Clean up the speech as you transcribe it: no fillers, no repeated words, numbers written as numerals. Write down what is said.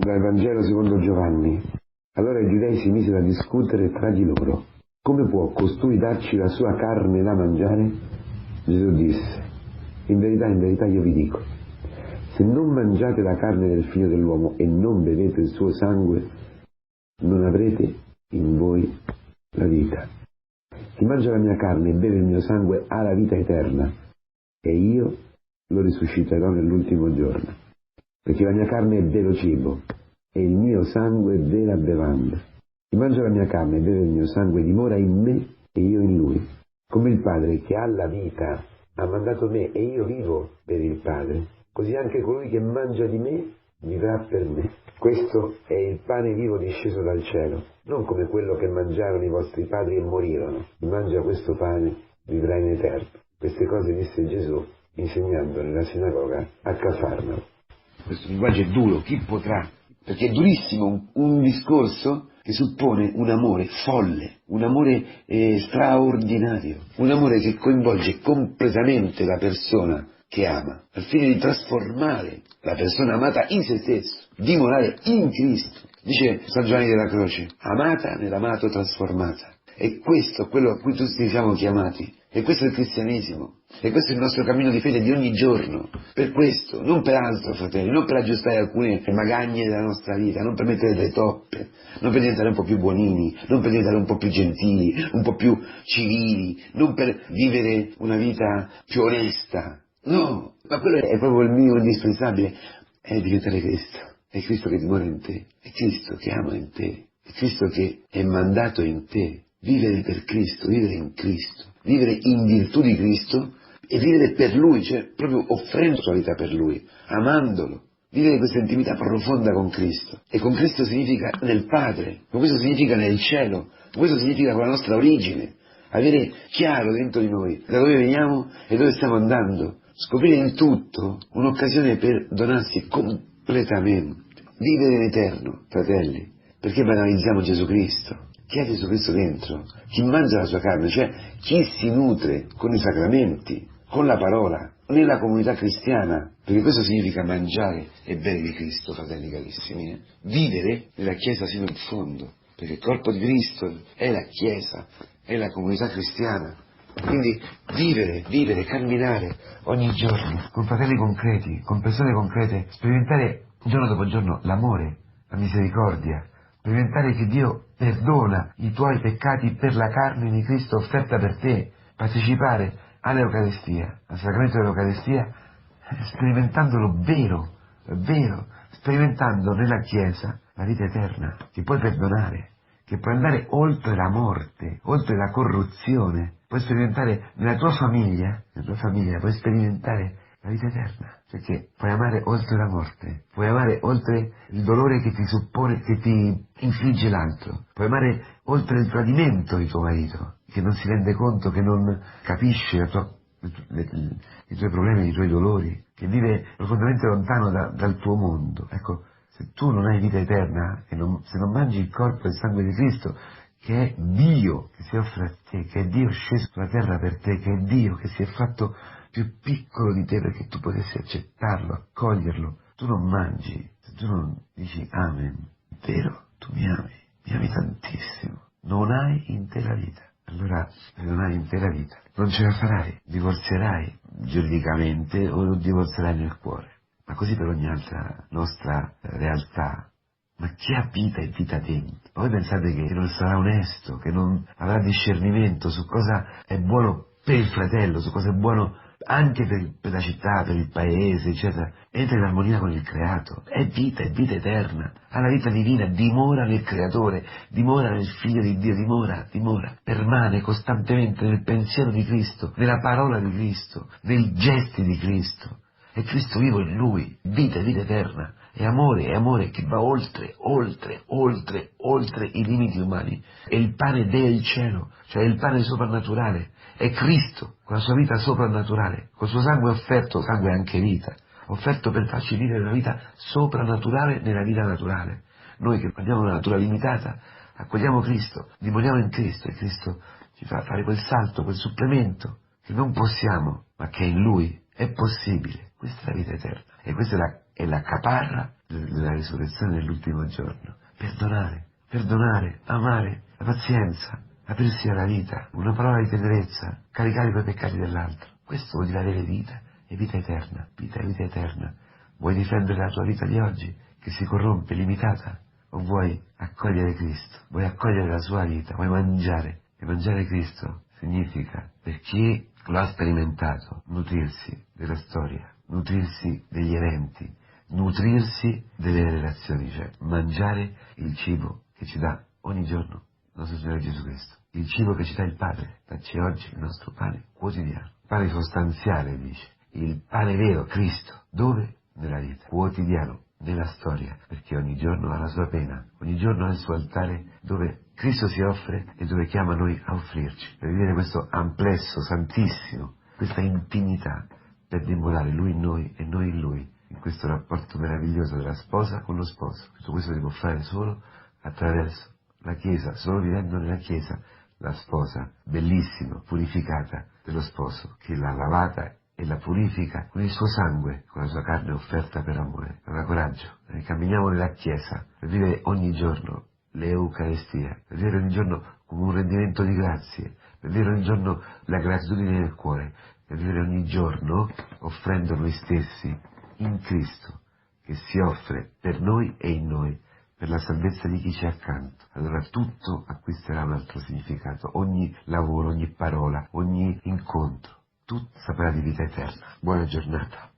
Dal Vangelo secondo Giovanni. Allora i giudei si misero a discutere tra di loro. Come può costui darci la sua carne da mangiare? Gesù disse: in verità io vi dico, se non mangiate la carne del figlio dell'uomo e non bevete il suo sangue, non avrete in voi la vita. Chi mangia la mia carne e beve il mio sangue ha la vita eterna, e io lo risusciterò nell'ultimo giorno. Perché la mia carne è vero cibo, e il mio sangue è vera bevanda. Chi mangia la mia carne e beve il mio sangue dimora in me e io in lui. Come il Padre che ha la vita ha mandato me e io vivo per il Padre, così anche colui che mangia di me vivrà per me. Questo è il pane vivo disceso dal cielo, non come quello che mangiarono i vostri padri e morirono. Chi mangia questo pane vivrà in eterno. Queste cose disse Gesù insegnando nella sinagoga a Cafarnao. Questo linguaggio è duro, chi potrà? Perché è durissimo, un discorso che suppone un amore folle, un amore straordinario, un amore che coinvolge completamente la persona che ama, al fine di trasformare la persona amata in se stesso, dimorare in Cristo. Dice San Giovanni della Croce, amata nell'amato trasformata. E questo è quello a cui tutti siamo chiamati. E questo è il cristianesimo. E questo è il nostro cammino di fede di ogni giorno. Per questo, non per altro, fratelli, non per aggiustare alcune magagne della nostra vita, non per mettere delle toppe, non per diventare un po' più buonini, non per diventare un po' più gentili, un po' più civili, non per vivere una vita più onesta. No, ma quello è proprio il minimo indispensabile. È diventare Cristo. È Cristo che dimora in te. È Cristo che ama in te. È Cristo che è mandato in te. Vivere per Cristo, vivere in Cristo, vivere in virtù di Cristo e vivere per Lui, cioè proprio offrendo la sua vita per Lui, amandolo, vivere questa intimità profonda con Cristo. E con Cristo significa nel Padre, con questo significa nel cielo, con questo significa con la nostra origine, avere chiaro dentro di noi da dove veniamo e dove stiamo andando, scoprire in tutto un'occasione per donarsi completamente, vivere in eterno, fratelli, perché banalizziamo Gesù Cristo. Chi ha Gesù Cristo dentro, chi mangia la sua carne, cioè chi si nutre con i sacramenti, con la parola, nella comunità cristiana, perché questo significa mangiare e bere di Cristo, fratelli carissimi, vivere nella Chiesa sino in fondo, perché il corpo di Cristo è la Chiesa, è la comunità cristiana. Quindi vivere, camminare ogni giorno con fratelli concreti, con persone concrete, sperimentare giorno dopo giorno l'amore, la misericordia, sperimentare che Dio perdona i tuoi peccati per la carne di Cristo offerta per te, partecipare all'Eucaristia, al sacramento dell'Eucaristia, sperimentandolo vero, sperimentando nella Chiesa la vita eterna, che puoi perdonare, che puoi andare oltre la morte, oltre la corruzione, puoi sperimentare nella tua famiglia puoi sperimentare la vita eterna, perché puoi amare oltre la morte, puoi amare oltre il dolore che ti suppone, che ti infligge l'altro, puoi amare oltre il tradimento di tuo marito, che non si rende conto, che non capisce i tuoi problemi, i tuoi dolori, che vive profondamente lontano dal tuo mondo. Ecco, se tu non hai vita eterna, se non mangi il corpo e il sangue di Cristo, che è Dio che si offre a te, che è Dio sceso sulla terra per te, che è Dio che si è fatto più piccolo di te perché tu potessi accettarlo, accoglierlo, tu non mangi, se tu non dici Amen, è vero, tu mi ami tantissimo, non hai intera vita. Allora, se non hai intera vita, non ce la farai, divorzierai giuridicamente o divorzierai nel cuore. Ma così per ogni altra nostra realtà. Ma chi ha vita e vita dentro? Ma voi pensate che non sarà onesto, che non avrà discernimento su cosa è buono per il fratello, su cosa è buono anche per la città, per il paese, eccetera, entra in armonia con il creato, è vita eterna, ha la vita divina, dimora nel creatore, dimora nel figlio di Dio, dimora, permane costantemente nel pensiero di Cristo, nella parola di Cristo, nei gesti di Cristo. È Cristo vivo in lui, vita eterna, è amore che va oltre i limiti umani, è il pane del cielo, cioè il pane soprannaturale, è Cristo con la sua vita soprannaturale, col suo sangue offerto, sangue è anche vita, offerto per farci vivere una vita soprannaturale nella vita naturale. Noi che abbiamo una natura limitata, accogliamo Cristo, dimoriamo in Cristo e Cristo ci fa fare quel salto, quel supplemento che non possiamo, ma che in Lui è possibile. Questa è la vita eterna e questa è la è la caparra della risurrezione dell'ultimo giorno. Perdonare, amare, la pazienza, aprirsi alla vita, una parola di tenerezza, caricare i propri peccati dell'altro. Questo vuol dire avere vita e vita eterna, vita eterna. Vuoi difendere la tua vita di oggi, che si corrompe, limitata? O vuoi accogliere Cristo? Vuoi accogliere la sua vita? Vuoi mangiare? E mangiare Cristo significa, per chi lo ha sperimentato, nutrirsi della storia, nutrirsi degli eventi, nutrirsi delle relazioni, cioè mangiare il cibo che ci dà ogni giorno il nostro Signore Gesù Cristo, il cibo che ci dà il Padre. Dacci oggi il nostro pane quotidiano, pane sostanziale, dice, il pane vero, Cristo. Dove? Nella vita, quotidiano, nella storia, perché ogni giorno ha la sua pena, ogni giorno ha il suo altare dove Cristo si offre e dove chiama noi a offrirci, per vivere questo amplesso, santissimo, questa intimità, per dimorare Lui in noi e noi in Lui, in questo rapporto meraviglioso della sposa con lo sposo. Tutto questo si può fare solo attraverso la Chiesa, solo vivendo nella Chiesa, la sposa, bellissima, purificata dello sposo, che l'ha lavata e la purifica con il suo sangue, con la sua carne offerta per amore. Allora coraggio, camminiamo nella Chiesa per vivere ogni giorno l'Eucaristia, per vivere ogni giorno come un rendimento di grazie, per vivere ogni giorno la gratitudine nel cuore, per vivere ogni giorno offrendo noi stessi in Cristo, che si offre per noi e in noi, per la salvezza di chi c'è accanto. Allora tutto acquisterà un altro significato, ogni lavoro, ogni parola, ogni incontro, tutto saprà di vita eterna. Buona giornata.